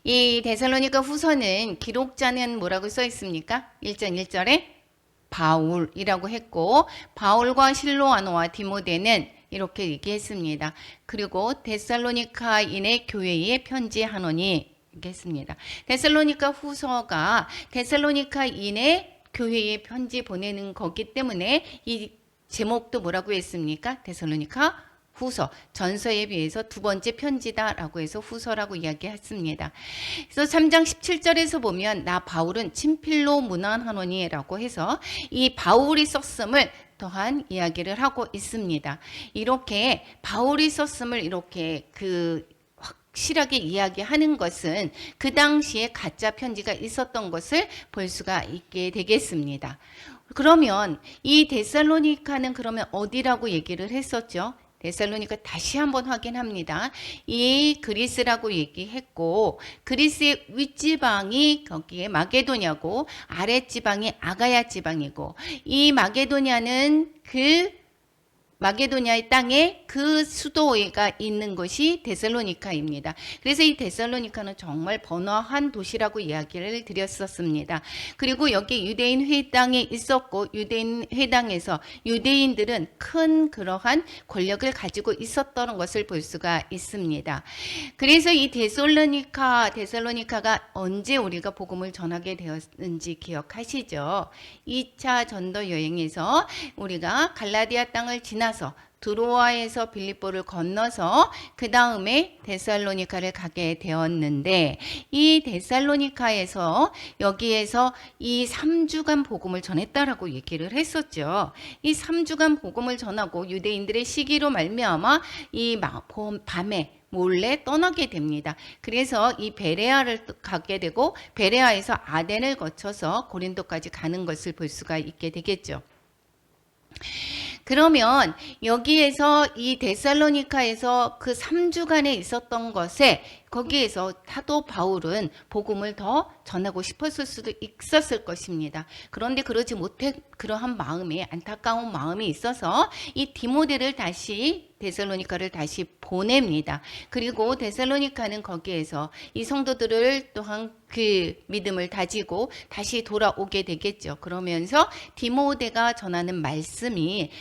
이 데살로니가 후서는 기록자는 뭐라고 써 있습니까? 1장 1절에 바울이라고 했고, 바울과 실로아노와 디모데는 이렇게 얘기했습니다. 그리고 데살로니카인의 교회에 편지하노니 이렇게 했습니다. 데살로니가 후서가 데살로니카인의 교회에 편지 보내는 거기 때문에 이 제목도 뭐라고 했습니까? 데살로니가 후서, 전서에 비해서 두 번째 편지다라고 해서 후서라고 이야기했습니다. 그래서 3장 17절에서 보면 나 바울은 친필로 문안하노니라고 해서 이 바울이 썼음을 또한 이야기를 하고 있습니다. 이렇게 바울이 썼음을 이렇게 확실하게 이야기하는 것은 그 당시에 가짜 편지가 있었던 것을 볼 수가 있게 되겠습니다. 그러면 이 데살로니카는 그러면 어디라고 얘기를 했었죠? 데살로니가 다시 한번 확인합니다. 이 그리스라고 얘기했고, 그리스의 윗지방이 거기에 마게도냐고, 아랫지방이 아가야 지방이고, 이 마게도냐는 마게도냐의 땅에 그 수도가 있는 곳이 데살로니카입니다. 그래서 이 데살로니카는 정말 번화한 도시라고 이야기를 드렸었습니다. 그리고 여기 유대인 회당에 있었고, 유대인 회당에서 유대인들은 큰 그러한 권력을 가지고 있었던 것을 볼 수가 있습니다. 그래서 이 데살로니카가 언제 우리가 복음을 전하게 되었는지 기억하시죠? 2차 전도 여행에서 우리가 갈라디아 땅을 지나서 드로아에서 빌립보를 건너서 그 다음에 데살로니카를 가게 되었는데, 이 데살로니카에서 여기에서 이 3주간 복음을 전했다라고 얘기를 했었죠. 이 3주간 복음을 전하고 유대인들의 시기로 말미암아 이 밤에 몰래 떠나게 됩니다. 그래서 이 베레아를 가게 되고, 베레아에서 아덴을 거쳐서 고린도까지 가는 것을 볼 수가 있게 되겠죠. 그러면 여기에서 이 데살로니카에서 그 3주간에 있었던 것에 거기에서 사도 바울은 복음을 더 전하고 싶었을 수도 있었을 것입니다. 그런데 그러지 못해 그러한 마음에 안타까운 마음이 있어서 이 디모데를 다시 데살로니카를 다시 보냅니다. 그리고 데살로니카는 거기에서 이 성도들을 또한 그 믿음을 다지고 다시 돌아오게 되겠죠. 그러면서 디모데가 전하는 말씀이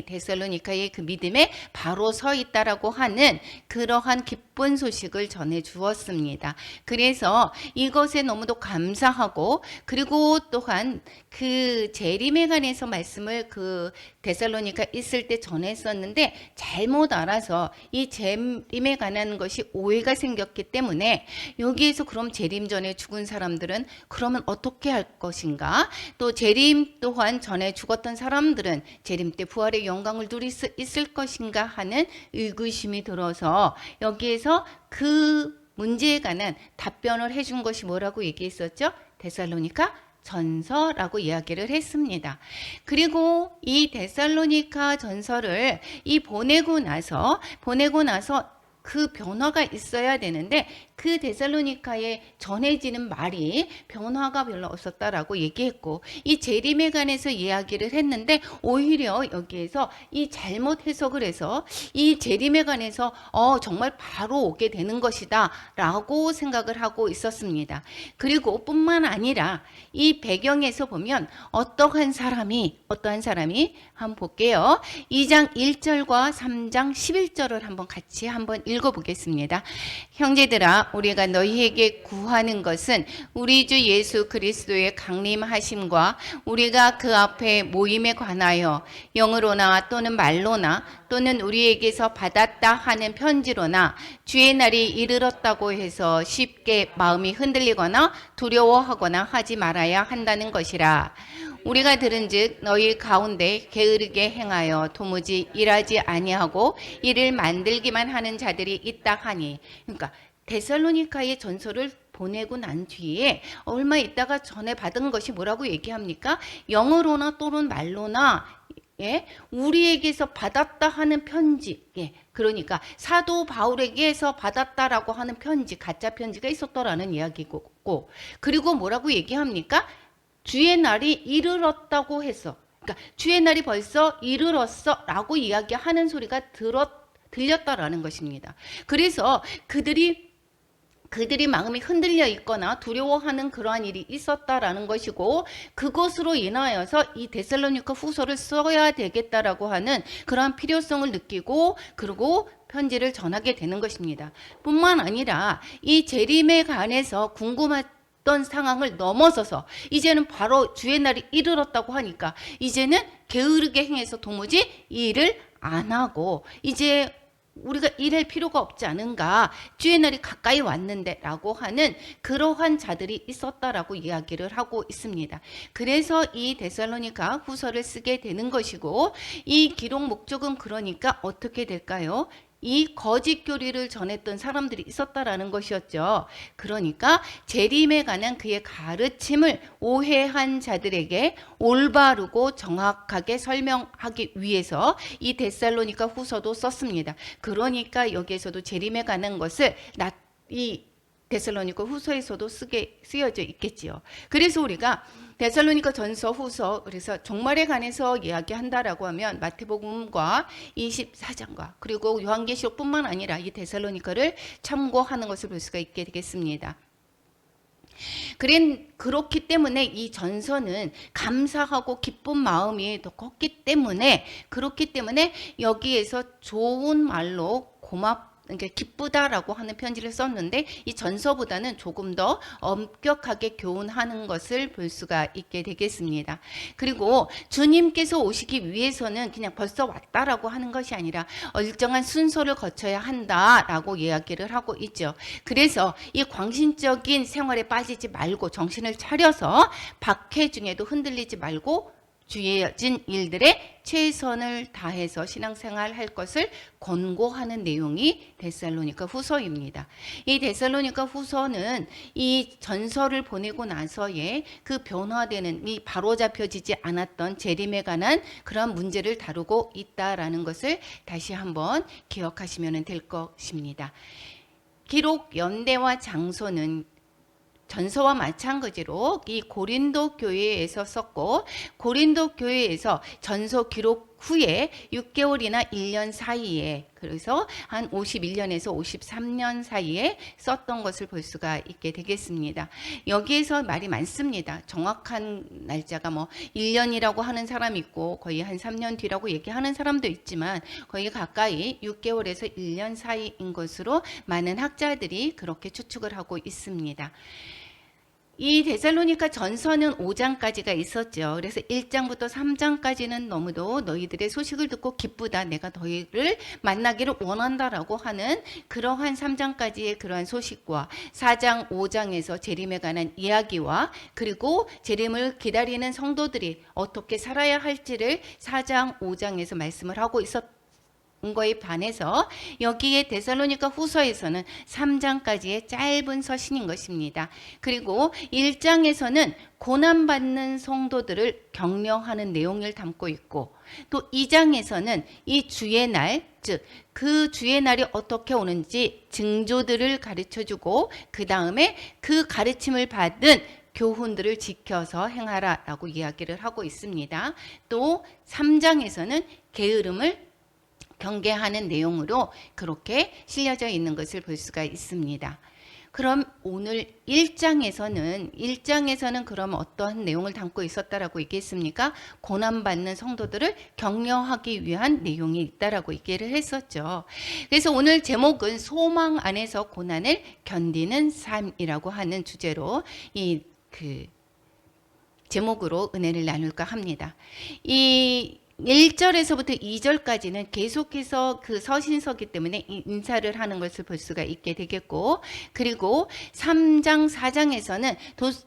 데살로니카의 그 믿음에 바로 서 있다라고 하는 그러한 기쁜 소식을 전해 주었습니다. 그래서 이것에 너무도 감사하고, 그리고 또한 그 재림에 관해서 말씀을 그 데살로니카 있을 때 전했었는데 잘못 알아서 이 재림에 관한 것이 오해가 생겼기 때문에 여기에서 그럼 재림 전에 죽은 사람들은 그러면 어떻게 할 것인가, 또 재림 또한 전에 죽었던 사람들은 재림 때 부활의 영광을 누릴 수 있을 것인가 하는 의구심이 들어서 여기에서 그 문제에 관한 답변을 해준 것이 뭐라고 얘기했었죠? 데살로니카 전서라고 이야기를 했습니다. 그리고 이 데살로니카 전서를 보내고 나서 그 변화가 있어야 되는데 그 데살로니카에 전해지는 말이 변화가 별로 없었다라고 얘기했고, 이 재림에 관해서 이야기를 했는데 오히려 여기에서 이 잘못 해석을 해서 이 재림에 관해서 정말 바로 오게 되는 것이다 라고 생각을 하고 있었습니다. 그리고 뿐만 아니라 이 배경에서 보면 어떠한 사람이 한번 볼게요. 2장 1절과 3장 11절을 같이 읽어보겠습니다. 형제들아, 우리가 너희에게 구하는 것은 우리 주 예수 그리스도의 강림하심과 우리가 그 앞에 모임에 관하여 영으로나 또는 말로나 또는 우리에게서 받았다 하는 편지로나 주의 날이 이르렀다고 해서 쉽게 마음이 흔들리거나 두려워하거나 하지 말아야 한다는 것이라. 우리가 들은즉 너희 가운데 게으르게 행하여 도무지 일하지 아니하고 일을 만들기만 하는 자들이 있다 하니, 그러니까 데살로니카의 전서를 보내고 난 뒤에 얼마 있다가 전에 받은 것이 뭐라고 얘기합니까? 영어로나 또는 말로나 우리에게서 받았다 하는 편지, 그러니까 사도 바울에게서 받았다라고 하는 편지, 가짜 편지가 있었더라는 이야기고, 그리고 뭐라고 얘기합니까? 주의 날이 이르렀다고 해서, 그러니까 주의 날이 벌써 이르렀어 라고 이야기하는 소리가 들렸다라는 것입니다. 그래서 그들이 그들이 마음이 흔들려 있거나 두려워하는 그러한 일이 있었다라는 것이고, 그것으로 인하여서 이 데살로니가 후서를 써야 되겠다라고 하는 그러한 필요성을 느끼고, 그리고 편지를 전하게 되는 것입니다. 뿐만 아니라 이 재림에 관해서 궁금했던 상황을 넘어서서 이제는 바로 주의 날이 이르렀다고 하니까 이제는 게으르게 행해서 도무지 이 일을 안 하고 이제 우리가 일할 필요가 없지 않은가, 주의 날이 가까이 왔는데 라고 하는 그러한 자들이 있었다라고 이야기를 하고 있습니다. 그래서 이 데살로니가 후서를 쓰게 되는 것이고, 이 기록 목적은 그러니까 어떻게 될까요? 이 거짓 교리를 전했던 사람들이 있었다라는 것이었죠. 그러니까 재림에 관한 그의 가르침을 오해한 자들에게 올바르고 정확하게 설명하기 위해서 이 데살로니가 후서도 썼습니다. 그러니까 여기에서도 재림에 관한 것을 이 데살로니가 후서에서도 쓰여져 있겠지요. 그래서 우리가 데살로니가 전서 후서, 그래서 종말에 관해서 이야기한다라고 하면 마태복음과 24장과 그리고 요한계시록뿐만 아니라 이 데살로니가를 참고하는 것을 볼 수가 있게 되겠습니다. 그렇기 때문에 이 전서는 감사하고 기쁜 마음이 더 컸기 때문에, 그렇기 때문에 여기에서 좋은 말로 그러니까 기쁘다라고 하는 편지를 썼는데, 이 전서보다는 조금 더 엄격하게 교훈하는 것을 볼 수가 있게 되겠습니다. 그리고 주님께서 오시기 위해서는 그냥 벌써 왔다라고 하는 것이 아니라 일정한 순서를 거쳐야 한다라고 이야기를 하고 있죠. 그래서 이 광신적인 생활에 빠지지 말고 정신을 차려서 박해 중에도 흔들리지 말고 주어진 일들에 최선을 다해서 신앙생활 할 것을 권고하는 내용이 데살로니가 후서입니다. 이 데살로니가 후서는 이 전서를 보내고 나서의 그 변화되는, 이 바로잡혀지지 않았던 재림에 관한 그런 문제를 다루고 있다라는 것을 다시 한번 기억하시면 될 것입니다. 기록 연대와 장소는 전서와 마찬가지로 이 고린도 교회에서 썼고, 고린도 교회에서 전서 기록 후에 6개월이나 1년 사이에, 그래서 한 51년에서 53년 사이에 썼던 것을 볼 수가 있게 되겠습니다. 여기에서 말이 많습니다. 정확한 날짜가 뭐 1년이라고 하는 사람이 있고 거의 한 3년 뒤라고 얘기하는 사람도 있지만 거의 가까이 6개월에서 1년 사이인 것으로 많은 학자들이 그렇게 추측을 하고 있습니다. 이 데살로니가 전서는 5장까지가 있었죠. 그래서 1장부터 3장까지는 너무도 너희들의 소식을 듣고 기쁘다, 내가 너희를 만나기를 원한다라고 하는 그러한 3장까지의 그러한 소식과 4장, 5장에서 재림에 관한 이야기와 그리고 재림을 기다리는 성도들이 어떻게 살아야 할지를 4장, 5장에서 말씀을 하고 있었던 거에 반해서 여기에 데살로니가 후서에서는 3장까지의 짧은 서신인 것입니다. 그리고 1장에서는 고난받는 성도들을 격려하는 내용을 담고 있고, 또 2장에서는 이 주의 날, 즉 그 주의 날이 어떻게 오는지 징조들을 가르쳐주고 그 다음에 그 가르침을 받은 교훈들을 지켜서 행하라라고 이야기를 하고 있습니다. 또 3장에서는 게으름을 경계하는 내용으로 그렇게 실려져 있는 것을 볼 수가 있습니다. 그럼 오늘 1장에서는 그럼 어떠한 내용을 담고 있었다라고 얘기했습니까? 고난받는 성도들을 격려하기 위한 내용이 있다라고 얘기를 했었죠. 그래서 오늘 제목은 소망 안에서 고난을 견디는 삶이라고 하는 주제로 제목으로 은혜를 나눌까 합니다. 이 1절에서부터 2절까지는 계속해서 그 서신서기 때문에 인사를 하는 것을 볼 수가 있게 되겠고, 그리고 3장, 4장에서는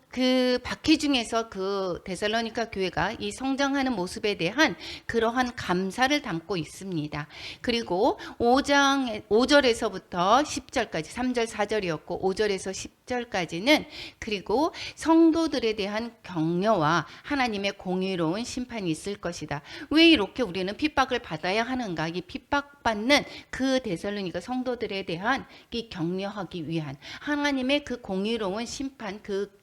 그 박해 중에서 그 데살로니가 교회가 이 성장하는 모습에 대한 그러한 감사를 담고 있습니다. 그리고 5절에서부터 10절까지, 3절, 4절이었고 5절에서 10절까지는 그리고 성도들에 대한 격려와 하나님의 공의로운 심판이 있을 것이다. 왜 이렇게 우리는 핍박을 받아야 하는가? 이 핍박받는 그 데살로니가 성도들에 대한 이 격려하기 위한 하나님의 그 공의로운 심판, 그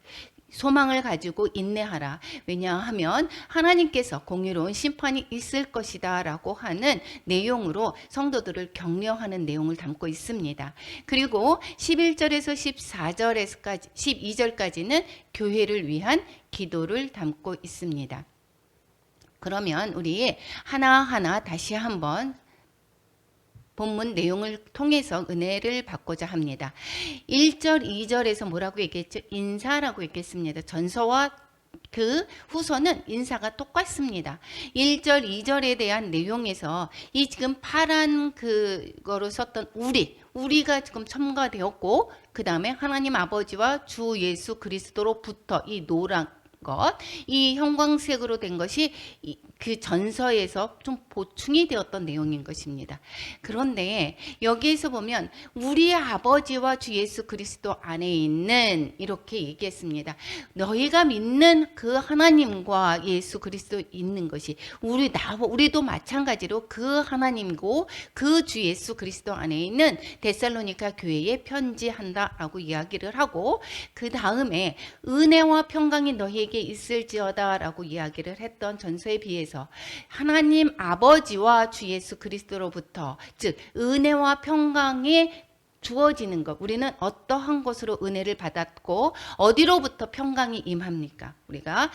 소망을 가지고 인내하라. 왜냐하면 하나님께서 공의로운 심판이 있을 것이다 라고 하는 내용으로 성도들을 격려하는 내용을 담고 있습니다. 그리고 11절에서 14절에서까지 12절까지는 교회를 위한 기도를 담고 있습니다. 그러면 우리 하나하나 다시 한번 본문 내용을 통해서 은혜를 받고자 합니다. 1절, 2절에서 뭐라고 얘기했죠? 인사라고 얘기했습니다. 전서와 그 후서는 인사가 똑같습니다. 1절, 2절에 대한 내용에서 이 지금 파란 그거로 썼던 우리가 지금 첨가되었고, 그 다음에 하나님 아버지와 주 예수 그리스도로부터 이 노란 것, 이 형광색으로 된 것이 그 전서에서 좀 보충이 되었던 내용인 것입니다. 그런데 여기에서 보면 우리 아버지와 주 예수 그리스도 안에 있는 이렇게 얘기했습니다. 너희가 믿는 그 하나님과 예수 그리스도 있는 것이 우리도 마찬가지로 그 하나님이고 그 주 예수 그리스도 안에 있는 데살로니가 교회에 편지한다라고 이야기를 하고, 그 다음에 은혜와 평강이 너희에게 있을지어다라고 이야기를 했던 전서에 비해서 하나님 아버지와 주 예수 그리스도로부터, 즉 은혜와 평강이 주어지는 것, 우리는 어떠한 것으로 은혜를 받았고 어디로부터 평강이 임합니까? 우리가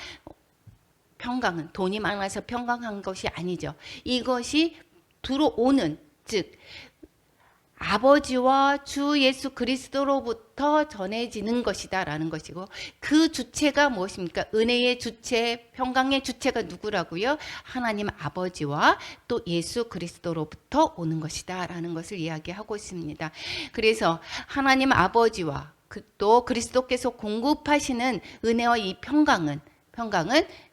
평강은 돈이 많아서 평강한 것이 아니죠. 이것이 들어오는, 즉 아버지와 주 예수 그리스도로부터 전해지는 것이다 라는 것이고, 그 주체가 무엇입니까? 은혜의 주체, 평강의 주체가 누구라고요? 하나님 아버지와 또 예수 그리스도로부터 오는 것이다 라는 것을 이야기하고 있습니다. 그래서 하나님 아버지와 또 그리스도께서 공급하시는 은혜와 이 평강은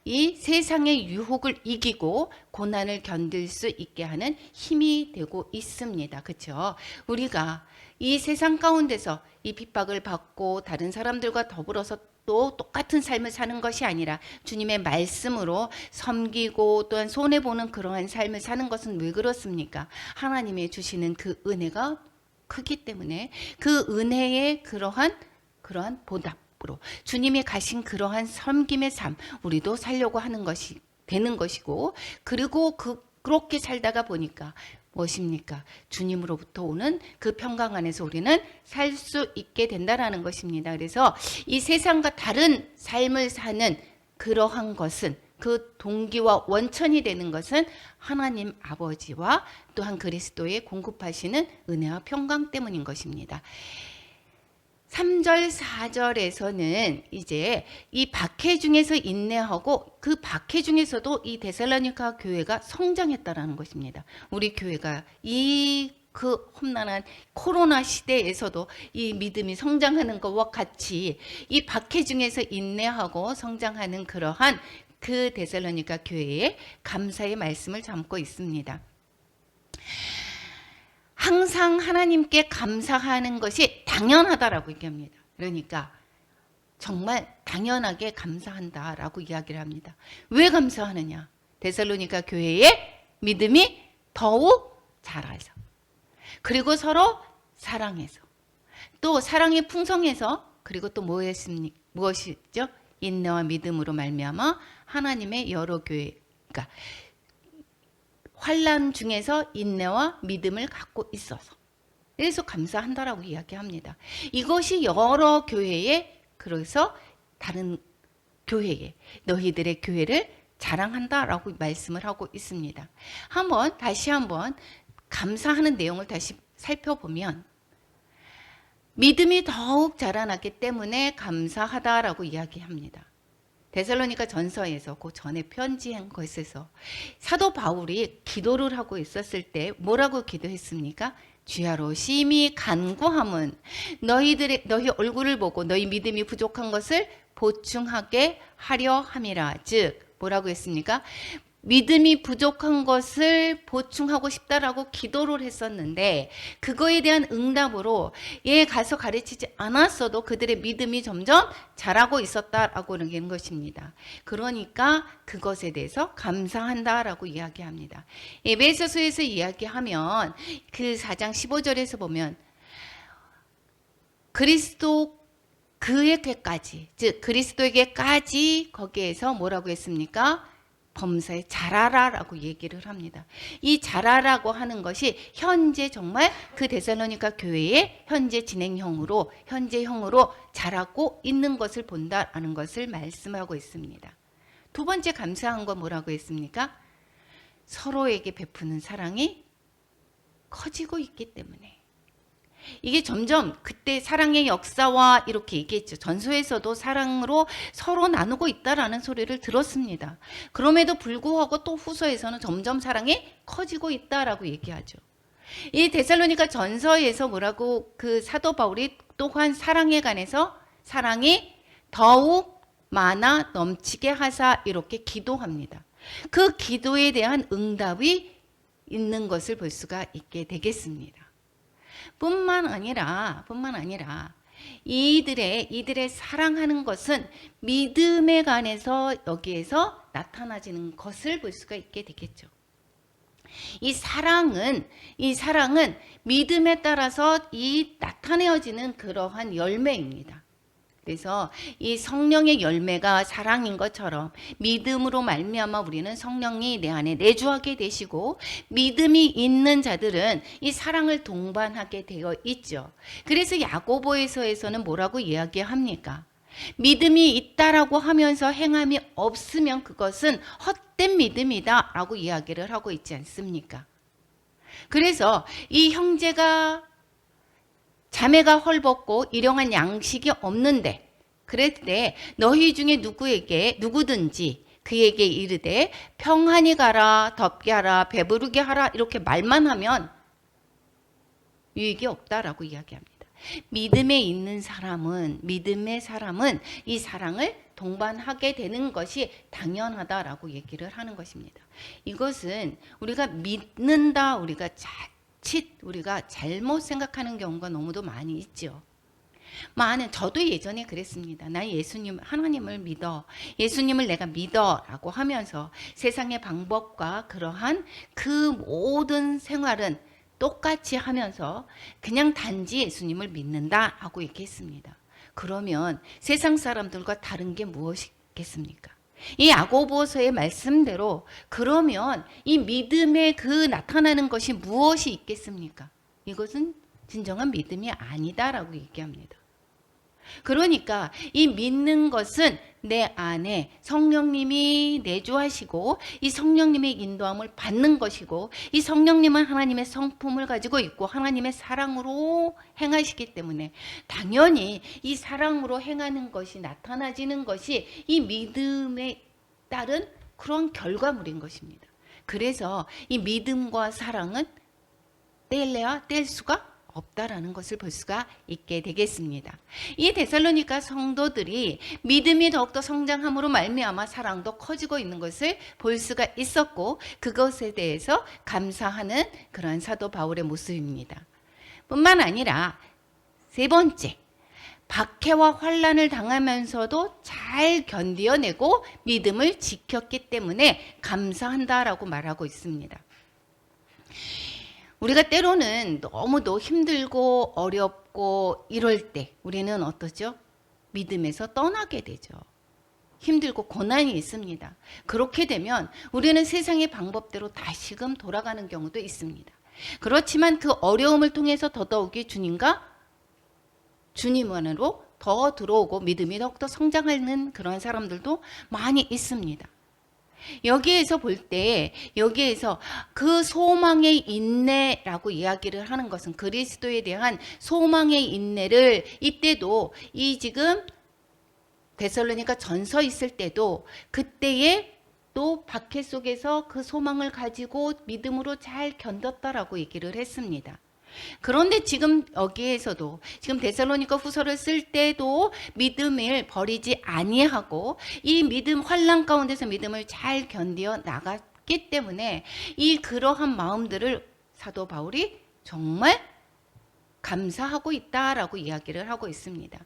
이 세상의 유혹을 이기고 고난을 견딜 수 있게 하는 힘이 되고 있습니다. 그렇죠? 우리가 이 세상 가운데서 이 핍박을 받고 다른 사람들과 더불어서 또 똑같은 삶을 사는 것이 아니라 주님의 말씀으로 섬기고 또한 손해보는 그러한 삶을 사는 것은 왜 그렇습니까? 하나님의 주시는 그 은혜가 크기 때문에 그 은혜의 그러한 보답, 주님이 가신 그러한 섬김의 삶, 우리도 살려고 하는 것이 되는 것이고, 그리고 그렇게 살다가 보니까 무엇입니까? 주님으로부터 오는 그 평강 안에서 우리는 살 수 있게 된다라는 것입니다. 그래서 이 세상과 다른 삶을 사는 그러한 것은, 그 동기와 원천이 되는 것은 하나님 아버지와 또한 그리스도의 공급하시는 은혜와 평강 때문인 것입니다. 3절, 4절에서는 이제 이 박해 중에서 인내하고 그 박해 중에서도 이 데살로니가 교회가 성장했다라는 것입니다. 우리 교회가 그 험난한 코로나 시대에서도 이 믿음이 성장하는 것과 같이 이 박해 중에서 인내하고 성장하는 그러한 그 데살로니가 교회의 감사의 말씀을 담고 있습니다. 항상 하나님께 감사하는 것이 당연하다라고 얘기합니다. 그러니까 정말 당연하게 감사한다라고 이야기를 합니다. 왜 감사하느냐? 데살로니가 교회의 믿음이 더욱 자라서, 그리고 서로 사랑해서, 또 사랑이 풍성해서, 그리고 또 무엇이죠? 인내와 믿음으로 말미암아 하나님의 여러 교회가 환난 중에서 인내와 믿음을 갖고 있어서, 그래서 감사한다라고 이야기합니다. 이것이 여러 교회에, 그래서 다른 교회에 너희들의 교회를 자랑한다라고 말씀을 하고 있습니다. 다시 한번 감사하는 내용을 다시 살펴보면, 믿음이 더욱 자라났기 때문에 감사하다라고 이야기합니다. 데살로니가 전서에서 그 전에 편지한 것에서 사도 바울이 기도를 하고 있었을 때 뭐라고 기도했습니까? 주야로 심히 간구함은 너희 얼굴을 보고 너희 믿음이 부족한 것을 보충하게 하려 함이라. 즉 뭐라고 했습니까? 믿음이 부족한 것을 보충하고 싶다라고 기도를 했었는데, 그거에 대한 응답으로 가서 가르치지 않았어도 그들의 믿음이 점점 자라고 있었다라고 하는 것입니다. 그러니까 그것에 대해서 감사한다라고 이야기합니다. 에베소서에서 이야기하면 그 4장 15절에서 보면 그리스도 그에게까지, 즉 그리스도에게까지 거기에서 뭐라고 했습니까? 범사에 자라라라고 얘기를 합니다. 이 자라라고 하는 것이 현재 정말 그 데살로니가 교회의 현재 진행형으로 현재형으로 자라고 있는 것을 본다라는 것을 말씀하고 있습니다. 두 번째 감사한 건 뭐라고 했습니까? 서로에게 베푸는 사랑이 커지고 있기 때문에. 이게 점점 그때 사랑의 역사와 이렇게 얘기했죠. 전서에서도 사랑으로 서로 나누고 있다라는 소리를 들었습니다. 그럼에도 불구하고 또 후서에서는 점점 사랑이 커지고 있다라고 얘기하죠. 이 데살로니가 전서에서 뭐라고 그 사도 바울이 또한 사랑에 관해서 사랑이 더욱 많아 넘치게 하사 이렇게 기도합니다. 그 기도에 대한 응답이 있는 것을 볼 수가 있게 되겠습니다. 뿐만 아니라 이들의 사랑하는 것은 믿음에 관해서 여기에서 나타나지는 것을 볼 수가 있게 되겠죠. 이 사랑은 믿음에 따라서 이 나타내어지는 그러한 열매입니다. 그래서 이 성령의 열매가 사랑인 것처럼 믿음으로 말미암아 우리는 성령이 내 안에 내주하게 되시고 믿음이 있는 자들은 이 사랑을 동반하게 되어 있죠. 그래서 야고보서에서는 뭐라고 이야기합니까? 믿음이 있다라고 하면서 행함이 없으면 그것은 헛된 믿음이다 라고 이야기를 하고 있지 않습니까? 그래서 이 형제가 자매가 헐벗고 일용한 양식이 없는데 그럴 때 너희 중에 누구든지 그에게 이르되 평안히 가라, 덥게 하라, 배부르게 하라 이렇게 말만 하면 유익이 없다라고 이야기합니다. 믿음의 사람은 이 사랑을 동반하게 되는 것이 당연하다라고 얘기를 하는 것입니다. 이것은 우리가 믿는다, 우리가 잘못 생각하는 경우가 너무도 많이 있죠. 저도 예전에 그랬습니다. 나 하나님을 믿어. 예수님을 내가 믿어. 라고 하면서 세상의 방법과 그러한 그 모든 생활은 똑같이 하면서 그냥 단지 예수님을 믿는다. 하고 얘기했습니다. 그러면 세상 사람들과 다른 게 무엇이겠습니까? 이 야고보서의 말씀대로 그러면 이 믿음의 그 나타나는 것이 무엇이 있겠습니까? 이것은 진정한 믿음이 아니다라고 얘기합니다. 그러니까 이 믿는 것은 내 안에 성령님이 내주하시고 이 성령님의 인도함을 받는 것이고 이 성령님은 하나님의 성품을 가지고 있고 하나님의 사랑으로 행하시기 때문에 당연히 이 사랑으로 행하는 것이 나타나지는 것이 이 믿음에 따른 그런 결과물인 것입니다. 그래서 이 믿음과 사랑은 뗄래야 뗄 수가 없다라는 것을 볼 수가 있게 되겠습니다. 이 데살로니가 성도들이 믿음이 더욱더 성장함으로 말미암아 사랑도 커지고 있는 것을 볼 수가 있었고 그것에 대해서 감사하는 그러한 사도 바울의 모습입니다. 뿐만 아니라 세 번째, 박해와 환난을 당하면서도 잘 견디어내고 믿음을 지켰기 때문에 감사한다라고 말하고 있습니다. 우리가 때로는 너무도 힘들고 어렵고 이럴 때 우리는 어떠죠? 믿음에서 떠나게 되죠. 힘들고 고난이 있습니다. 그렇게 되면 우리는 세상의 방법대로 다시금 돌아가는 경우도 있습니다. 그렇지만 그 어려움을 통해서 더더욱이 주님 안으로 더 들어오고 믿음이 더욱더 성장하는 그런 사람들도 많이 있습니다. 여기에서 볼 때 여기에서 그 소망의 인내라고 이야기를 하는 것은 그리스도에 대한 소망의 인내를 이때도 이 지금 데살로니가 전서 있을 때도 그때에 또 박해 속에서 그 소망을 가지고 믿음으로 잘 견뎠다라고 얘기를 했습니다. 그런데 지금 여기에서도 지금 데살로니가 후서를 쓸 때도 믿음을 버리지 아니하고 이 믿음 환난 가운데서 믿음을 잘 견디어 나갔기 때문에 이 그러한 마음들을 사도 바울이 정말 감사하고 있다라고 이야기를 하고 있습니다.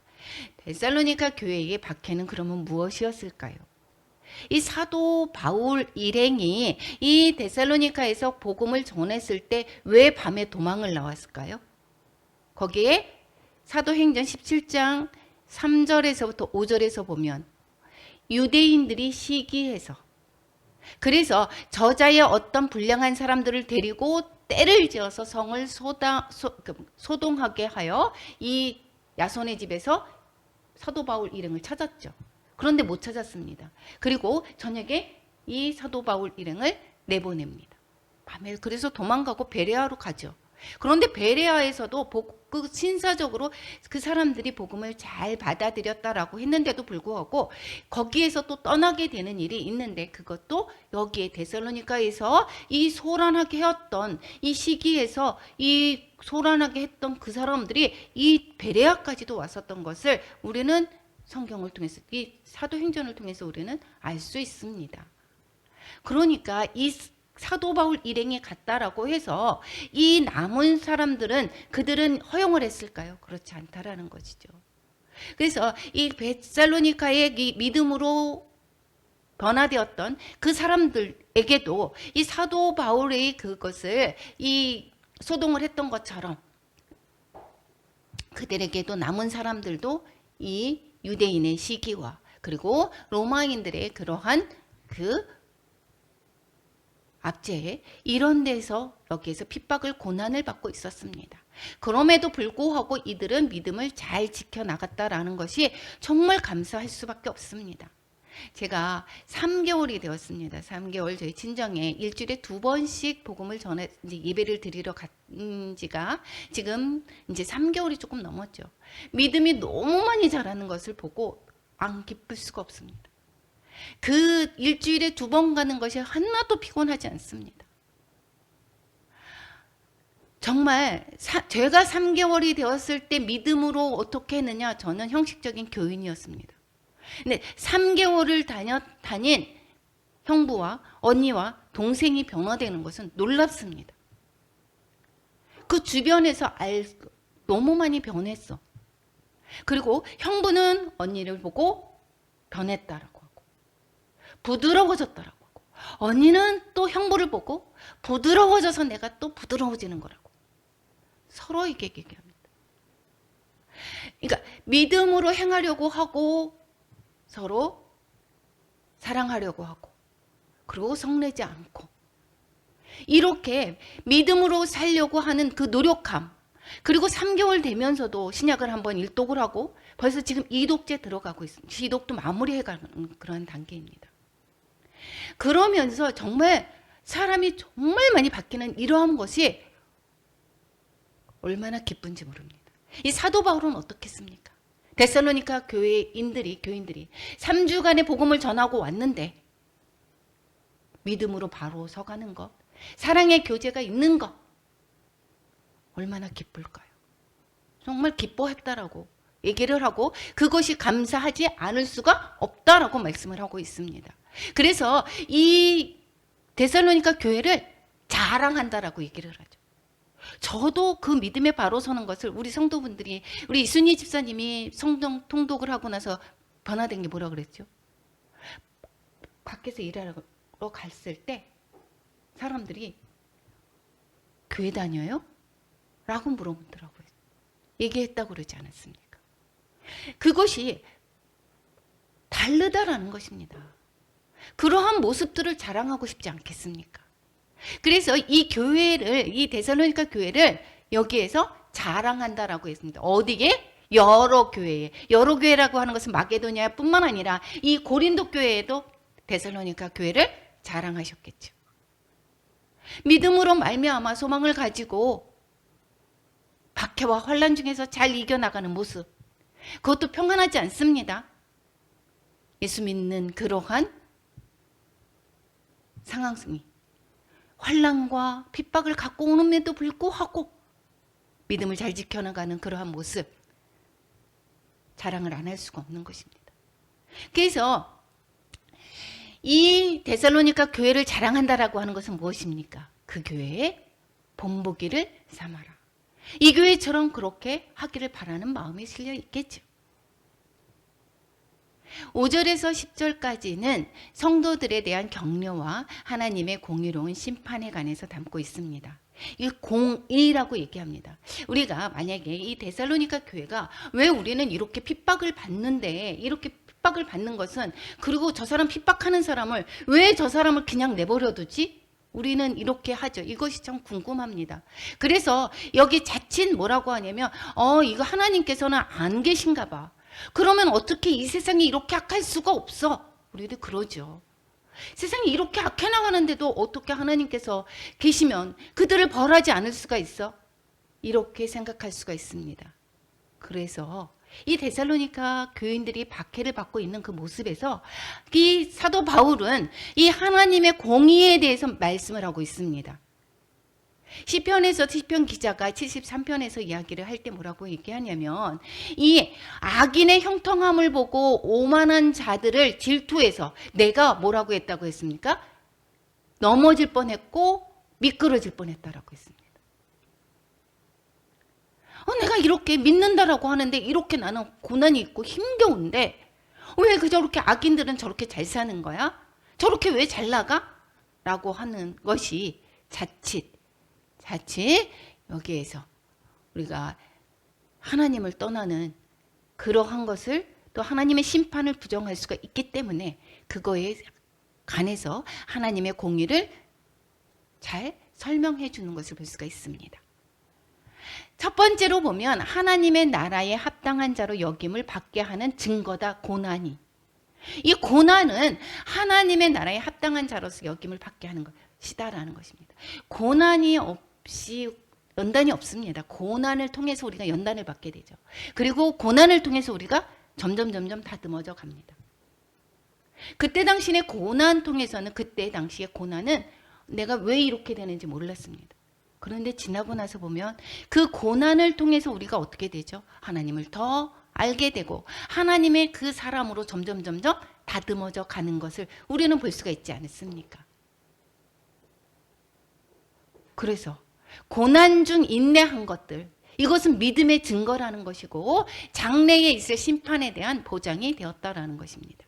데살로니가 교회의 박해는 그러면 무엇이었을까요? 이 사도 바울 일행이 이 데살로니카에서 복음을 전했을 때 왜 밤에 도망을 나왔을까요? 거기에 사도행전 17장 3절에서부터 5절에서 보면 유대인들이 시기해서, 그래서 저자의 어떤 불량한 사람들을 데리고 때를 지어서 성을 소동하게 하여 이 야손의 집에서 사도 바울 일행을 찾았죠. 그런데 못 찾았습니다. 그리고 저녁에 이 사도 바울 일행을 내보냅니다. 밤에 그래서 도망가고 베레아로 가죠. 그런데 베레아에서도 그 신사적으로 그 사람들이 복음을 잘 받아들였다라고 했는데도 불구하고 거기에서 또 떠나게 되는 일이 있는데, 그것도 여기에 데살로니가에서 이 소란하게 했던 이 시기에서 이 소란하게 했던 그 사람들이 이 베레아까지도 왔었던 것을 우리는 성경을 통해서, 이 사도행전을 통해서 우리는 알 수 있습니다. 그러니까 이 사도 바울 일행이 갔다라고 해서 이 남은 사람들은 그들은 허용을 했을까요? 그렇지 않다라는 것이죠. 그래서 이 데살로니가의 이 믿음으로 변화되었던 그 사람들에게도 이 사도 바울의 그것을 이 소동을 했던 것처럼 그들에게도 남은 사람들도 이 유대인의 시기와 그리고 로마인들의 그러한 그 압제에 이런 데서 여기에서 핍박을 고난을 받고 있었습니다. 그럼에도 불구하고 이들은 믿음을 잘 지켜나갔다라는 것이 정말 감사할 수밖에 없습니다. 제가 3개월이 되었습니다. 3개월 저희 친정에 일주일에 2번씩 복음을 전해 이제 예배를 드리러 간 지가 지금 이제 3개월이 조금 넘었죠. 믿음이 너무 많이 자라는 것을 보고 안 기쁠 수가 없습니다. 그 일주일에 2번 가는 것이 하나도 피곤하지 않습니다. 정말 제가 3개월이 되었을 때 믿음으로 어떻게 했느냐, 저는 형식적인 교인이었습니다. 근데 3개월을 다닌 형부와 언니와 동생이 변화되는 것은 놀랍습니다. 그 주변에서 너무 많이 변했어. 그리고 형부는 언니를 보고 변했다라고 하고 부드러워졌다라고 하고, 언니는 또 형부를 보고 부드러워져서 내가 또 부드러워지는 거라고 서로에게 얘기합니다. 그러니까 믿음으로 행하려고 하고 서로 사랑하려고 하고 그리고 성내지 않고 이렇게 믿음으로 살려고 하는 그 노력함, 그리고 3개월 되면서도 신약을 한번 일독을 하고 벌써 지금 2독째 들어가고 있습니다. 2독도 마무리해가는 그런 단계입니다. 그러면서 정말 사람이 정말 많이 바뀌는 이러한 것이 얼마나 기쁜지 모릅니다. 이 사도 바울은 어떻겠습니까? 데살로니가 교인들이 3주간의 복음을 전하고 왔는데 믿음으로 바로 서가는 것, 사랑의 교제가 있는 것, 얼마나 기쁠까요? 정말 기뻐했다라고 얘기를 하고 그것이 감사하지 않을 수가 없다라고 말씀을 하고 있습니다. 그래서 이 데살로니가 교회를 자랑한다라고 얘기를 하죠. 저도 그 믿음에 바로 서는 것을 우리 성도분들이, 우리 이순희 집사님이 성경 통독을 하고 나서 변화된 게 뭐라 그랬죠? 밖에서 일하러 갔을 때 사람들이 교회 다녀요? 라고 물어보더라고요. 얘기했다고 그러지 않았습니까? 그것이 다르다라는 것입니다. 그러한 모습들을 자랑하고 싶지 않겠습니까? 그래서 이 교회를, 이 데살로니가 교회를 여기에서 자랑한다라고 했습니다. 어디에? 여러 교회에. 여러 교회라고 하는 것은 마게도니아뿐만 아니라 이 고린도 교회에도 데살로니가 교회를 자랑하셨겠죠. 믿음으로 말미암아 소망을 가지고 박해와 환난 중에서 잘 이겨나가는 모습, 그것도 평안하지 않습니다. 예수 믿는 그러한 상황이 환난과 핍박을 갖고 오는데도 불구하고 믿음을 잘 지켜나가는 그러한 모습, 자랑을 안 할 수가 없는 것입니다. 그래서 이 데살로니가 교회를 자랑한다라고 하는 것은 무엇입니까? 그 교회의 본보기를 삼아라. 이 교회처럼 그렇게 하기를 바라는 마음이 실려 있겠죠. 5절에서 10절까지는 성도들에 대한 격려와 하나님의 공의로운 심판에 관해서 담고 있습니다. 이 공의라고 얘기합니다. 우리가 만약에 이 데살로니가 교회가 왜 우리는 이렇게 핍박을 받는데, 이렇게 핍박을 받는 것은, 그리고 저 사람 핍박하는 사람을 왜 저 사람을 그냥 내버려 두지? 우리는 이렇게 하죠. 이것이 참 궁금합니다. 그래서 여기 자칫 뭐라고 하냐면 이거 하나님께서는 안 계신가 봐. 그러면 어떻게 이 세상이 이렇게 악할 수가 없어. 우리도 그러죠. 세상이 이렇게 악해 나가는데도 어떻게 하나님께서 계시면 그들을 벌하지 않을 수가 있어? 이렇게 생각할 수가 있습니다. 그래서 이 데살로니가 교인들이 박해를 받고 있는 그 모습에서 이 사도 바울은 이 하나님의 공의에 대해서 말씀을 하고 있습니다. 시편에서 시편 기자가 73편에서 이야기를 할 때 뭐라고 얘기하냐면, 이 악인의 형통함을 보고 오만한 자들을 질투해서 내가 뭐라고 했다고 했습니까? 넘어질 뻔했고 미끄러질 뻔했다라고 했습니다. 내가 이렇게 믿는다라고 하는데 이렇게 나는 고난이 있고 힘겨운데 왜 저렇게 악인들은 저렇게 잘 사는 거야? 저렇게 왜 잘 나가? 라고 하는 것이 자칫 여기에서 우리가 하나님을 떠나는 그러한 것을, 또 하나님의 심판을 부정할 수가 있기 때문에 그거에 관해서 하나님의 공의를 잘 설명해 주는 것을 볼 수가 있습니다. 첫 번째로 보면 하나님의 나라에 합당한 자로 여김을 받게 하는 증거다, 고난이. 이 고난은 하나님의 나라에 합당한 자로서 여김을 받게 하는 것이다라는 것입니다. 고난이 없이 연단이 없습니다. 고난을 통해서 우리가 연단을 받게 되죠. 그리고 고난을 통해서 우리가 점점 다듬어져 갑니다. 그때 당시의 고난 통해서는, 그때 당시의 고난은 내가 왜 이렇게 되는지 몰랐습니다. 그런데 지나고 나서 보면 그 고난을 통해서 우리가 어떻게 되죠? 하나님을 더 알게 되고 하나님의 그 사람으로 점점 다듬어져 가는 것을 우리는 볼 수가 있지 않습니까? 그래서 고난 중 인내한 것들, 이것은 믿음의 증거라는 것이고 장래에 있을 심판에 대한 보장이 되었다라는 것입니다.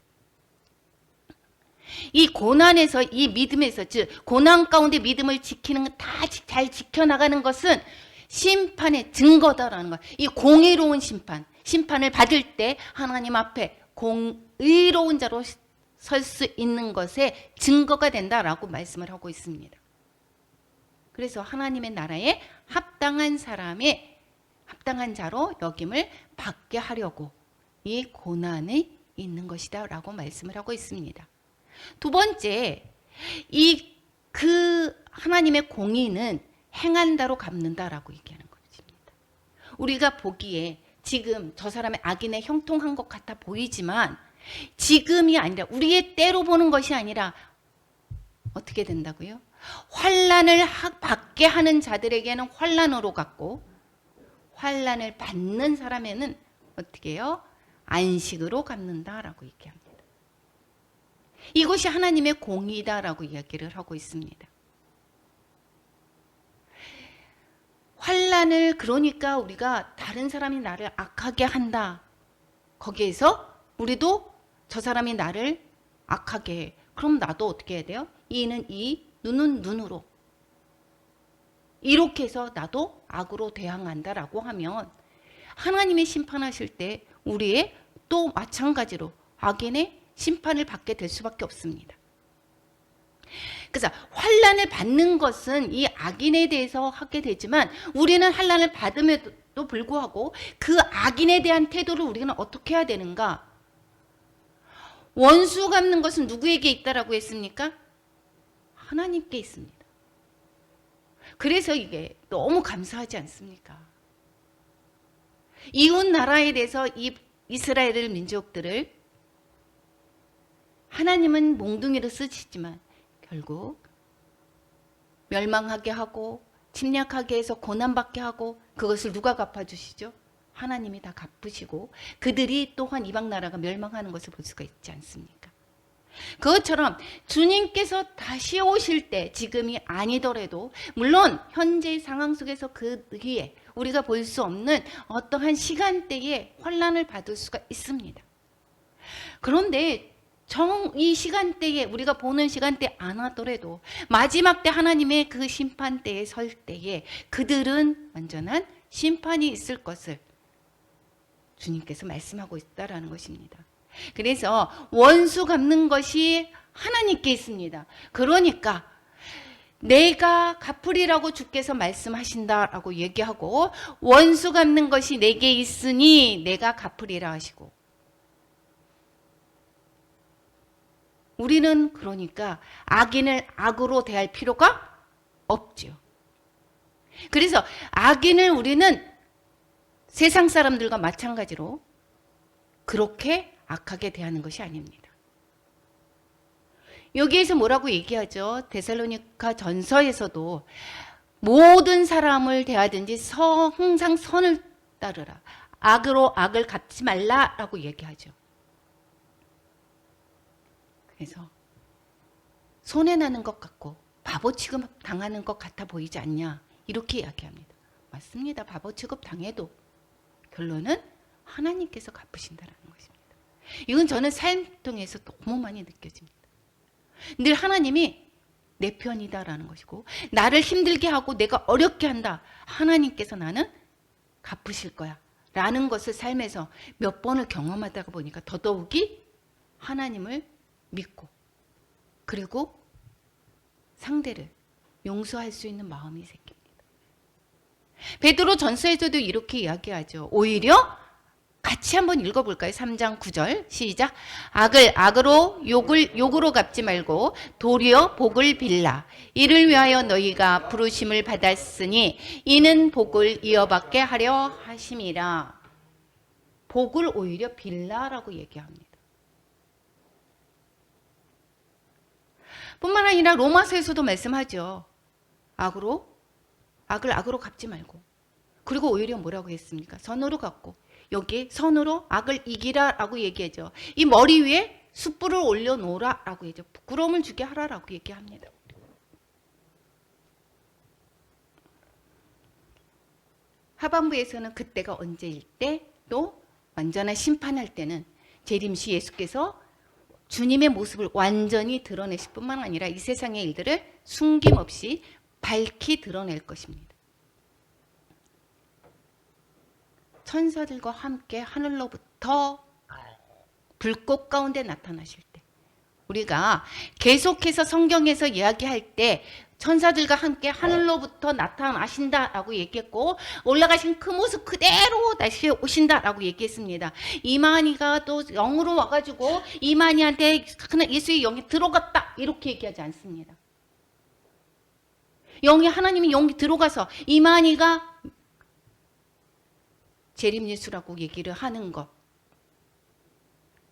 이 고난에서, 이 믿음에서, 즉 고난 가운데 믿음을 지키는 다 잘 지켜나가는 것은 심판의 증거다라는 것. 이 공의로운 심판을 받을 때 하나님 앞에 공의로운 자로 설 수 있는 것에 증거가 된다라고 말씀을 하고 있습니다. 그래서 하나님의 나라에 합당한 자로 여김을 받게 하려고 이 고난이 있는 것이다 라고 말씀을 하고 있습니다. 두 번째, 그 하나님의 공의는 행한다로 갚는다라고 얘기하는 것입니다. 우리가 보기에 지금 저 사람의 악인의 형통한 것 같아 보이지만 지금이 아니라, 우리의 때로 보는 것이 아니라 어떻게 된다고요? 환난을 받게 하는 자들에게는 환난으로 갚고 환난을 받는 사람에는 어떻게 해요? 안식으로 갚는다라고 얘기합니다. 이것이 하나님의 공의다라고 이야기를 하고 있습니다. 환난을, 그러니까 우리가 다른 사람이 나를 악하게 한다. 거기에서 우리도 저 사람이 나를 악하게 해. 그럼 나도 어떻게 해야 돼요? 이는 이, 눈은 눈으로. 이렇게 해서 나도 악으로 대항한다라고 하면 하나님의 심판하실 때 우리의 또 마찬가지로 악인의 심판을 받게 될 수밖에 없습니다. 그래서 환난을 받는 것은 이 악인에 대해서 하게 되지만 우리는 환난을 받음에도 불구하고 그 악인에 대한 태도를 우리는 어떻게 해야 되는가? 원수 갚는 것은 누구에게 있다라고 했습니까? 하나님께 있습니다. 그래서 이게 너무 감사하지 않습니까? 이웃 나라에 대해서 이 이스라엘 민족들을 하나님은 몽둥이로 쓰시지만 결국 멸망하게 하고 침략하게 해서 고난받게 하고 그것을 누가 갚아주시죠? 하나님이 다 갚으시고 그들이 또한 이방 나라가 멸망하는 것을 볼 수가 있지 않습니까? 그것처럼 주님께서 다시 오실 때, 지금이 아니더라도 물론 현재 상황 속에서 그 뒤에 우리가 볼 수 없는 어떠한 시간대에 환난을 받을 수가 있습니다. 그런데 이 시간대에 우리가 보는 시간대 안 하더라도 마지막 때 하나님의 그 심판대에 설 때에 그들은 완전한 심판이 있을 것을 주님께서 말씀하고 있다라는 것입니다. 그래서 원수 갚는 것이 하나님께 있습니다. 그러니까 내가 갚으리라고 주께서 말씀하신다라고 얘기하고 원수 갚는 것이 내게 있으니 내가 갚으리라 하시고 우리는 그러니까 악인을 악으로 대할 필요가 없죠. 그래서 악인을 우리는 세상 사람들과 마찬가지로 그렇게 악하게 대하는 것이 아닙니다. 여기에서 뭐라고 얘기하죠? 데살로니가 전서에서도 모든 사람을 대하든지 항상 선을 따르라. 악으로 악을 갚지 말라라고 얘기하죠. 그래서 손해나는 것 같고 바보 취급 당하는 것 같아 보이지 않냐 이렇게 이야기합니다. 맞습니다. 바보 취급 당해도 결론은 하나님께서 갚으신다는 것입니다. 이건 저는 삶 통해서 너무 많이 느껴집니다. 늘 하나님이 내 편이다라는 것이고 나를 힘들게 하고 내가 어렵게 한다. 하나님께서 나는 갚으실 거야 라는 것을 삶에서 몇 번을 경험하다 보니까 더더욱이 하나님을 믿고 그리고 상대를 용서할 수 있는 마음이 생깁니다. 베드로 전서에서도 이렇게 이야기하죠. 오히려 같이 한번 읽어볼까요? 3장 9절 시작. 악을 악으로 욕으로 갚지 말고 도리어 복을 빌라. 이를 위하여 너희가 부르심을 받았으니 이는 복을 이어받게 하려 하심이라. 복을 오히려 빌라라고 얘기합니다. 뿐만 아니라 로마서에서도 말씀하죠. 악을 악으로 갚지 말고 그리고 오히려 뭐라고 했습니까? 선으로 갚고 여기 선으로 악을 이기라라고 얘기하죠. 이 머리 위에 숯불을 올려놓으라라고 얘기하죠. 부끄러움을 주게 하라라고 얘기합니다. 하반부에서는 그때가 언제일 때 또 완전한 심판할 때는 재림시 예수께서 주님의 모습을 완전히 드러내실 뿐만 아니라 이 세상의 일들을 숨김없이 밝히 드러낼 것입니다. 천사들과 함께 하늘로부터 불꽃 가운데 나타나실 때 우리가 계속해서 성경에서 이야기할 때 천사들과 함께 하늘로부터 나타나신다라고 얘기했고 올라가신 그 모습 그대로 다시 오신다라고 얘기했습니다. 이만희가 또 영으로 와가지고 이만희한테 예수의 영이 들어갔다 이렇게 얘기하지 않습니다. 하나님이 영이 들어가서 이만희가 재림 예수라고 얘기를 하는 것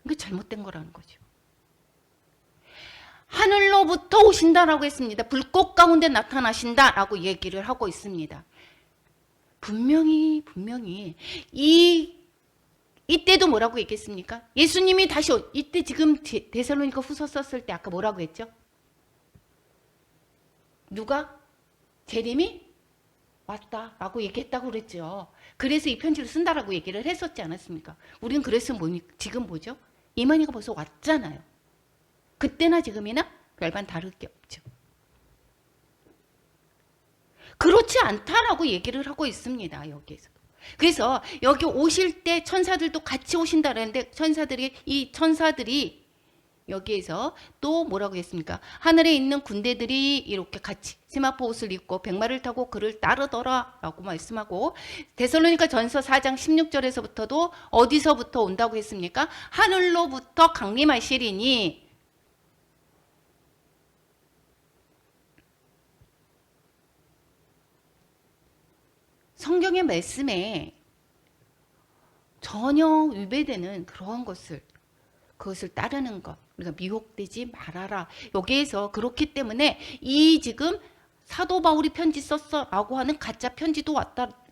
이게 잘못된 거라는 거죠. 하늘로부터 오신다라고 했습니다. 불꽃 가운데 나타나신다라고 얘기를 하고 있습니다. 분명히 이때도 뭐라고 얘기했습니까? 예수님이 다시 이때 지금 데살로니가 후서 썼을 때 아까 뭐라고 했죠? 누가? 재림이 왔다라고 얘기했다고 그랬죠. 그래서 이 편지를 쓴다라고 얘기를 했었지 않았습니까? 우리는 그래서 지금 뭐죠? 이만희가 벌써 왔잖아요. 그때나 지금이나 별반 다를 게 없죠. 그렇지 않다라고 얘기를 하고 있습니다. 여기에서. 그래서 여기 오실 때 천사들도 같이 오신다는데 이 천사들이 여기에서 또 뭐라고 했습니까? 하늘에 있는 군대들이 이렇게 같이 세마포 옷을 입고 백마를 타고 그를 따르더라 라고 말씀하고 데살로니가 전서 4장 16절에서부터도 어디서부터 온다고 했습니까? 하늘로부터 강림하시리니 성경의 말씀에 전혀 위배되는 그러한 그것을 따르는 것 우리가 미혹되지 말아라. 여기에서 그렇기 때문에 이 지금 사도 바울이 편지 썼어라고 하는 가짜 편지도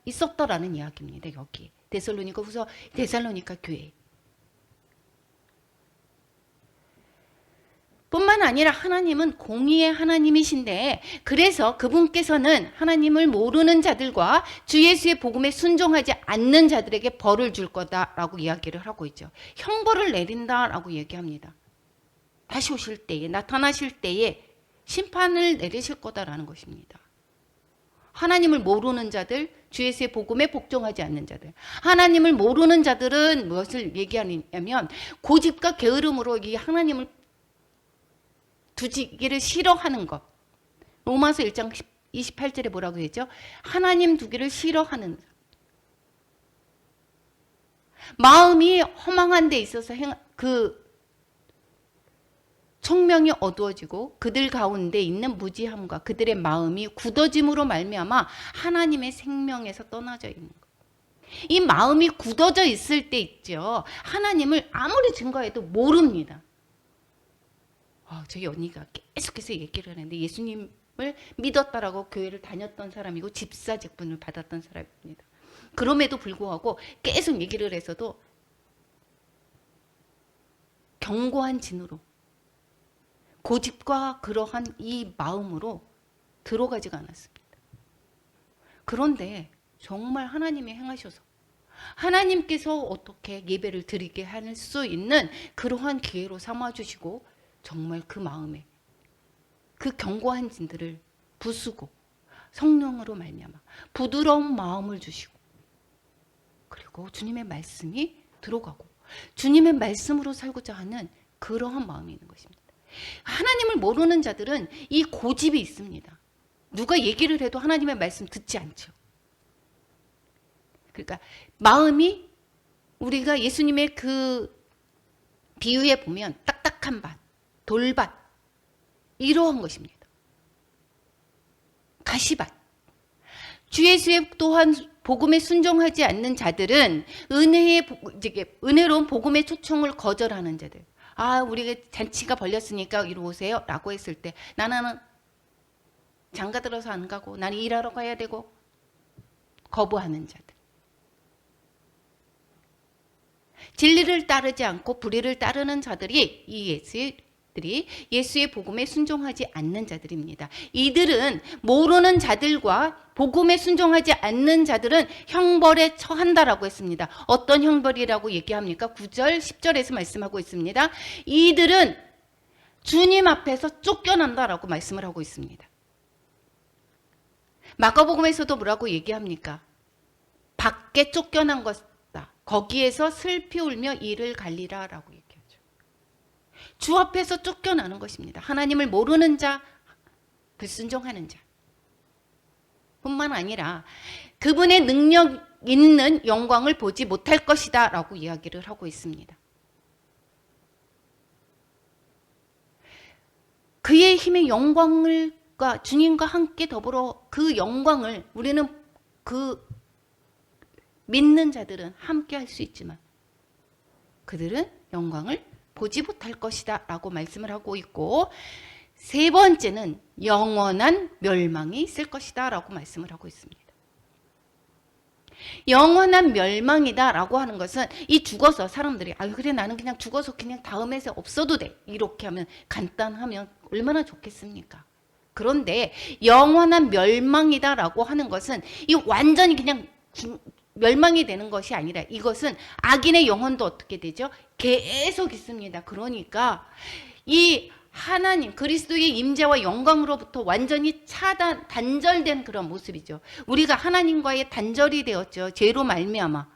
있었다라는 이야기입니다. 여기 데살로니가 후서 데살로니가 교회 뿐만 아니라 하나님은 공의의 하나님이신데 그래서 그분께서는 하나님을 모르는 자들과 주 예수의 복음에 순종하지 않는 자들에게 벌을 줄 거다라고 이야기를 하고 있죠. 형벌을 내린다라고 얘기합니다. 다시 오실 때에, 나타나실 때에 심판을 내리실 거다라는 것입니다. 하나님을 모르는 자들, 주 예수의 복음에 복종하지 않는 자들. 하나님을 모르는 자들은 무엇을 얘기하냐면 고집과 게으름으로 이 하나님을 두기를 싫어하는 것. 로마서 1장 28절에 뭐라고 했죠? 하나님 두기를 싫어하는 자. 마음이 허망한 데 있어서 그 총명이 어두워지고 그들 가운데 있는 무지함과 그들의 마음이 굳어짐으로 말미암아 하나님의 생명에서 떠나져 있는 것. 이 마음이 굳어져 있을 때 있죠. 하나님을 아무리 증거해도 모릅니다. 저희 언니가 계속해서 얘기를 하는데 예수님을 믿었다라고 교회를 다녔던 사람이고 집사 직분을 받았던 사람입니다. 그럼에도 불구하고 계속 얘기를 해서도 견고한 진으로 고집과 그러한 이 마음으로 들어가지가 않았습니다. 그런데 정말 하나님이 행하셔서 하나님께서 어떻게 예배를 드리게 할 수 있는 그러한 기회로 삼아주시고 정말 그 마음에 그 견고한 진들을 부수고 성령으로 말미암아 부드러운 마음을 주시고 그리고 주님의 말씀이 들어가고 주님의 말씀으로 살고자 하는 그러한 마음이 있는 것입니다. 하나님을 모르는 자들은 이 고집이 있습니다. 누가 얘기를 해도 하나님의 말씀 듣지 않죠. 그러니까 마음이 우리가 예수님의 그 비유에 보면 딱딱한 밭, 돌밭 이러한 것입니다. 가시밭. 주 예수의 또한 복음에 순종하지 않는 자들은 은혜로운 복음의 초청을 거절하는 자들. 우리가 잔치가 벌렸으니까 이리 오세요 라고 했을 때 나는 장가 들어서 안 가고 나는 일하러 가야 되고 거부하는 자들. 진리를 따르지 않고 불의를 따르는 자들이 예수의 복음에 순종하지 않는 자들입니다. 이들은 모르는 자들과 복음에 순종하지 않는 자들은 형벌에 처한다라고 했습니다. 어떤 형벌이라고 얘기합니까? 9절, 10절에서 말씀하고 있습니다. 이들은 주님 앞에서 쫓겨난다라고 말씀을 하고 있습니다. 마가복음에서도 뭐라고 얘기합니까? 밖에 쫓겨난 것이다. 거기에서 슬피 울며 이를 갈리라라고 얘기하죠. 주 앞에서 쫓겨나는 것입니다. 하나님을 모르는 자, 불순종하는 자 뿐만 아니라 그분의 능력 있는 영광을 보지 못할 것이다 라고 이야기를 하고 있습니다. 그의 힘의 영광과 주님과 함께 더불어 그 영광을 우리는 그 믿는 자들은 함께 할 수 있지만 그들은 영광을 보지 못할 것이다 라고 말씀을 하고 있고 세 번째는 영원한 멸망이 있을 것이다 라고 말씀을 하고 있습니다. 영원한 멸망이다 라고 하는 것은 이 죽어서 사람들이 그래 나는 그냥 죽어서 그냥 다음에 없어도 돼 이렇게 하면 간단하면 얼마나 좋겠습니까? 그런데 영원한 멸망이다 라고 하는 것은 이 완전히 그냥 멸망이 되는 것이 아니라 이것은 악인의 영혼도 어떻게 되죠? 계속 있습니다. 그러니까 이 하나님 그리스도의 임재와 영광으로부터 완전히 단절된 그런 모습이죠. 우리가 하나님과의 단절이 되었죠. 죄로 말미암아.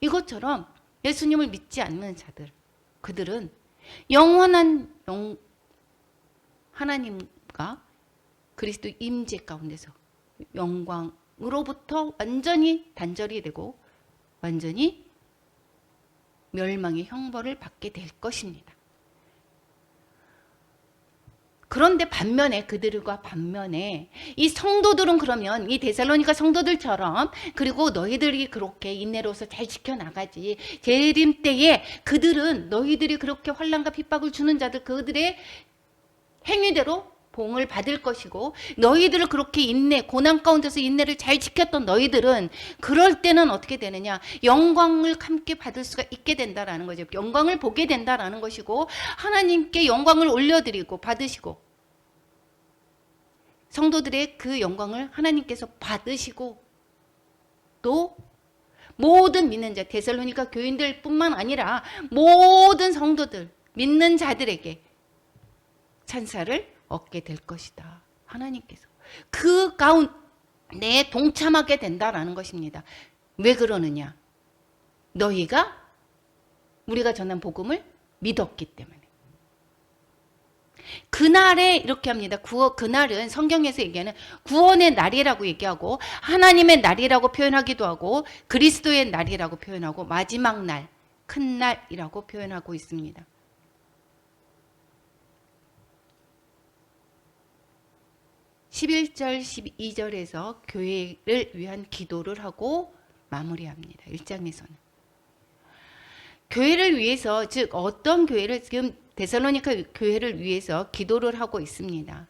이것처럼 예수님을 믿지 않는 자들, 그들은 영원한 하나님과 그리스도 임재 가운데서 영광으로부터 완전히 단절이 되고 완전히 멸망의 형벌을 받게 될 것입니다. 그런데 그들과 반면에 이 성도들은 그러면 이 데살로니가 성도들처럼 그리고 너희들이 그렇게 인내로서 잘 지켜나가지 재림 때에 그들은 너희들이 그렇게 환난과 핍박을 주는 자들 그들의 행위대로 봉을 받을 것이고 너희들을 그렇게 고난 가운데서 인내를 잘 지켰던 너희들은 그럴 때는 어떻게 되느냐 영광을 함께 받을 수가 있게 된다라는 거죠. 영광을 보게 된다라는 것이고 하나님께 영광을 올려드리고 받으시고 성도들의 그 영광을 하나님께서 받으시고 또 모든 믿는 자, 데살로니가 교인들뿐만 아니라 모든 성도들, 믿는 자들에게 찬사를 얻게 될 것이다. 하나님께서 그 가운데 동참하게 된다라는 것입니다. 왜 그러느냐? 너희가 우리가 전한 복음을 믿었기 때문에. 그날에 이렇게 합니다. 그날은 성경에서 얘기하는 구원의 날이라고 얘기하고 하나님의 날이라고 표현하기도 하고 그리스도의 날이라고 표현하고 마지막 날, 큰 날이라고 표현하고 있습니다. 11절, 12절에서 교회를 위한 기도를 하고 마무리합니다. 1장에서는. 교회를 위해서, 즉 어떤 교회를 지금 데살로니가 교회를 위해서 기도를 하고 있습니다.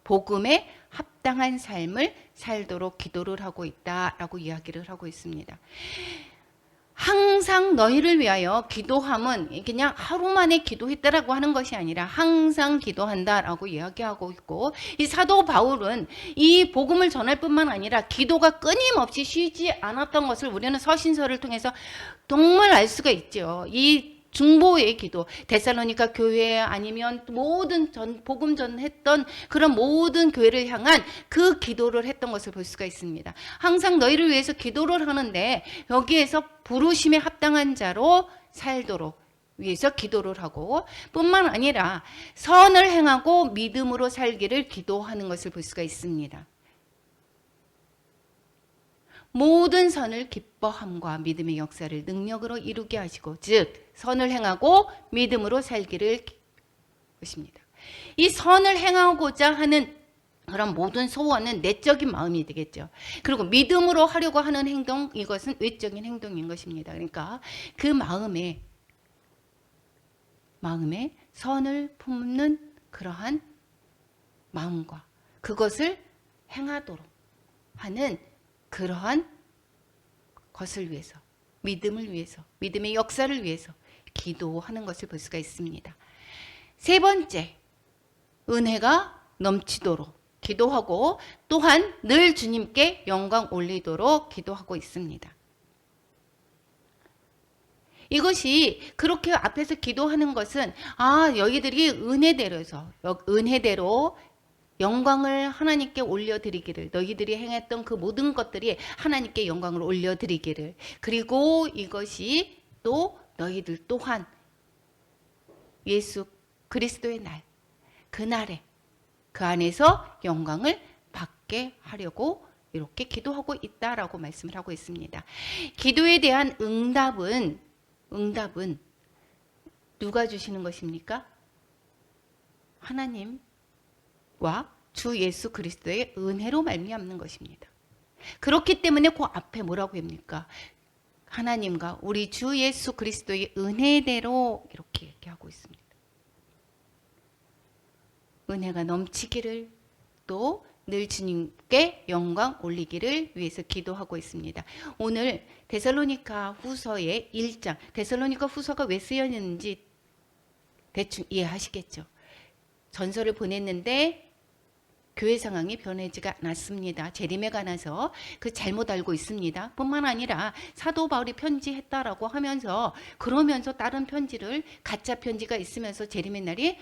복음에 합당한 삶을 살도록 기도를 하고 있다라고 이야기를 하고 있습니다. 항상 너희를 위하여 기도함은 그냥 하루 만에 기도했다라고 하는 것이 아니라 항상 기도한다라고 이야기하고 있고, 이 사도 바울은 이 복음을 전할 뿐만 아니라 기도가 끊임없이 쉬지 않았던 것을 우리는 서신서를 통해서 정말 알 수가 있죠. 이 중보의 기도, 데살로니가 교회 아니면 모든 복음 전했던 그런 모든 교회를 향한 그 기도를 했던 것을 볼 수가 있습니다. 항상 너희를 위해서 기도를 하는데 여기에서 부르심에 합당한 자로 살도록 위해서 기도를 하고 뿐만 아니라 선을 행하고 믿음으로 살기를 기도하는 것을 볼 수가 있습니다. 모든 선을 기뻐함과 믿음의 역사를 능력으로 이루게 하시고, 즉 선을 행하고 믿음으로 살기를 것입니다. 이 선을 행하고자 하는 그런 모든 소원은 내적인 마음이 되겠죠. 그리고 믿음으로 하려고 하는 행동, 이것은 외적인 행동인 것입니다. 그러니까 그 마음에 선을 품는 그러한 마음과 그것을 행하도록 하는 그러한 것을 위해서, 믿음을 위해서, 믿음의 역사를 위해서 기도하는 것을 볼 수가 있습니다. 세 번째, 은혜가 넘치도록 기도하고 또한 늘 주님께 영광 올리도록 기도하고 있습니다. 이것이 그렇게 앞에서 기도하는 것은 너희들이 은혜대로 영광을 하나님께 올려드리기를, 너희들이 행했던 그 모든 것들이 하나님께 영광을 올려드리기를, 그리고 이것이 또 너희들 또한 예수 그리스도의 날, 그날에 그 안에서 영광을 받게 하려고 이렇게 기도하고 있다라고 말씀을 하고 있습니다. 기도에 대한 응답은 누가 주시는 것입니까? 하나님과 주 예수 그리스도의 은혜로 말미암는 것입니다. 그렇기 때문에 그 앞에 뭐라고 합니까? 하나님과 우리 주 예수 그리스도의 은혜대로 이렇게 얘기하고 있습니다. 은혜가 넘치기를, 또 늘 주님께 영광 올리기를 위해서 기도하고 있습니다. 오늘 데살로니가 후서의 1장, 데살로니가 후서가 왜 쓰였는지 대충 이해하시겠죠. 전서를 보냈는데 교회 상황이 변하지가 않았습니다. 재림에 관해서 그 잘못 알고 있습니다. 뿐만 아니라 사도 바울이 편지했다라고 하면서 그러면서 다른 편지를 가짜 편지가 있으면서 재림의 날이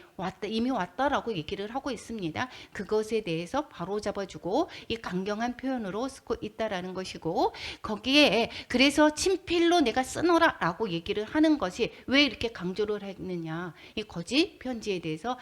이미 왔다라고 얘기를 하고 있습니다. 그것에 대해서 바로 잡아주고 이 강경한 표현으로 쓰고 있다라는 것이고, 거기에 그래서 친필로 내가 쓰노라라고 얘기를 하는 것이 왜 이렇게 강조를 했느냐, 이 거짓 편지에 대해서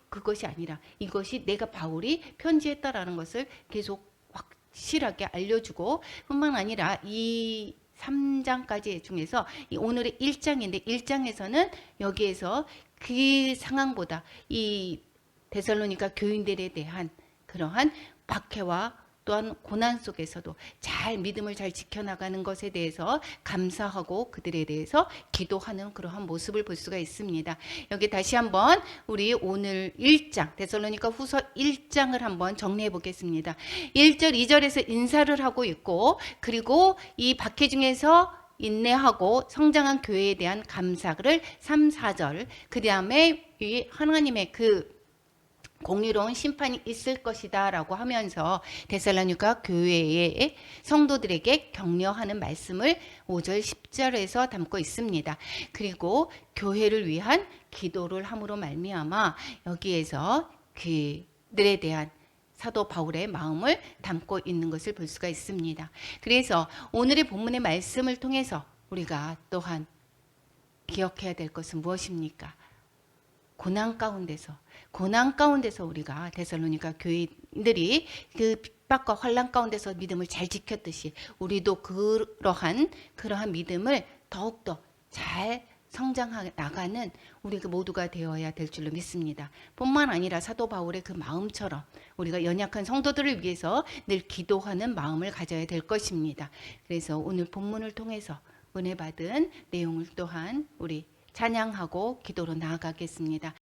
그것이 아니라 이것이 내가 바울이 편지했다라는 것을 계속 확실하게 알려주고, 뿐만 아니라 이 3장까지 중에서 오늘의 1장인데 1장에서는 여기에서 그 상황보다 이 데살로니가 교인들에 대한 그러한 박해와 또한 고난 속에서도 잘 믿음을 잘 지켜나가는 것에 대해서 감사하고 그들에 대해서 기도하는 그러한 모습을 볼 수가 있습니다. 여기 다시 한번 우리 오늘 1장 데살로니가 후서 1장을 한번 정리해 보겠습니다. 1절 2절에서 인사를 하고 있고, 그리고 이 박해 중에서 인내하고 성장한 교회에 대한 감사를 3, 4절, 그 다음에 이 하나님의 그 공의로운 심판이 있을 것이다 라고 하면서 데살로니가 교회의 성도들에게 격려하는 말씀을 5절 10절에서 담고 있습니다. 그리고 교회를 위한 기도를 함으로 말미암아 여기에서 그들에 대한 사도 바울의 마음을 담고 있는 것을 볼 수가 있습니다. 그래서 오늘의 본문의 말씀을 통해서 우리가 또한 기억해야 될 것은 무엇입니까? 고난 가운데서 우리가 데살로니가 교인들이 그 핍박과 환난 가운데서 믿음을 잘 지켰듯이 우리도 그러한 믿음을 더욱더 잘 성장해 나가는 우리 모두가 되어야 될 줄로 믿습니다. 뿐만 아니라 사도 바울의 그 마음처럼 우리가 연약한 성도들을 위해서 늘 기도하는 마음을 가져야 될 것입니다. 그래서 오늘 본문을 통해서 은혜 받은 내용을 또한 우리 찬양하고 기도로 나아가겠습니다.